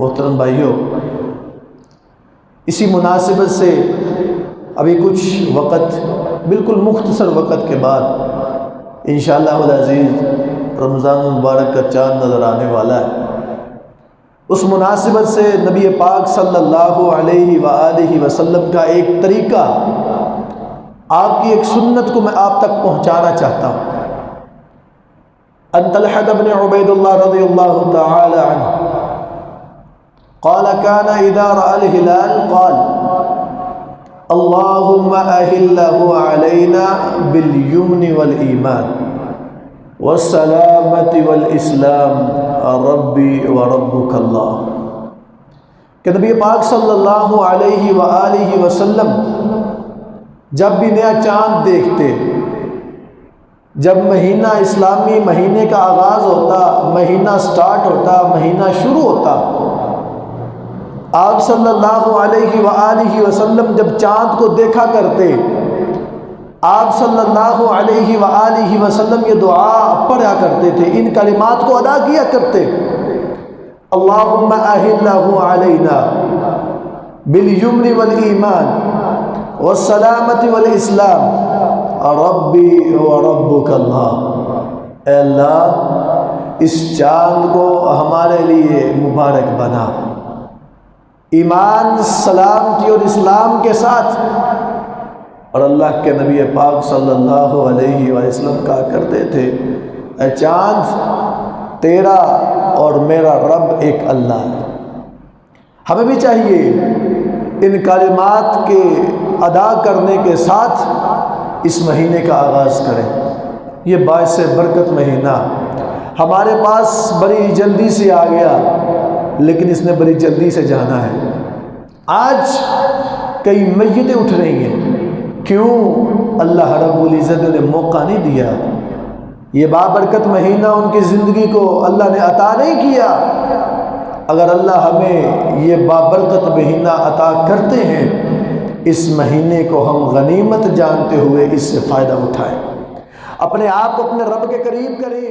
محترم بھائیوں، اسی مناسبت سے ابھی کچھ وقت، بالکل مختصر وقت کے بعد انشاءاللہ العزیز رمضان المبارک کا چاند نظر آنے والا ہے۔ اس مناسبت سے نبی پاک صلی اللہ علیہ وآلہ وسلم کا ایک طریقہ، آپ کی ایک سنت کو میں آپ تک پہنچانا چاہتا ہوں۔ ان طلحہ بن عبید اللہ رضی اللہ تعالی عنہ قال كان اذا رأى الهلال قال اللهم أهله علينا باليمن والإيمان والسلامة والإسلام ربي وربك اللہ، کہ نبی پاک صلی اللہ علیہ وآلہ وسلم جب بھی نیا چاند دیکھتے، جب مہینہ اسلامی مہینے کا آغاز ہوتا، مہینہ سٹارٹ ہوتا، مہینہ شروع ہوتا، آپ صلی اللہ علیہ وآلہ وسلم جب چاند کو دیکھا کرتے، آپ صلی اللہ علیہ وآلہ وسلم یہ دعا پڑھا کرتے تھے، ان کلمات کو ادا کیا کرتے: اللہم اہلہ علینا بالیمن والایمان والسلامۃ والاسلام ربی وربک اللہ، اے اللہ اس چاند کو ہمارے لیے مبارک بنا، ایمان، سلامتی اور اسلام کے ساتھ۔ اور اللہ کے نبی پاک صلی اللہ علیہ وسلم کہا کرتے تھے: اے چاند، تیرا اور میرا رب ایک اللہ ہے۔ ہمیں بھی چاہیے ان کلمات کے ادا کرنے کے ساتھ اس مہینے کا آغاز کریں۔ یہ باعث برکت مہینہ ہمارے پاس بڑی جلدی سے آ گیا، لیکن اس نے بڑی جلدی سے جانا ہے۔ آج کئی میتیں اٹھ رہی ہیں، کیوں؟ اللہ رب العزت نے موقع نہیں دیا، یہ بابرکت مہینہ ان کی زندگی کو اللہ نے عطا نہیں کیا۔ اگر اللہ ہمیں یہ بابرکت مہینہ عطا کرتے ہیں، اس مہینے کو ہم غنیمت جانتے ہوئے اس سے فائدہ اٹھائیں، اپنے آپ کو اپنے رب کے قریب کریں۔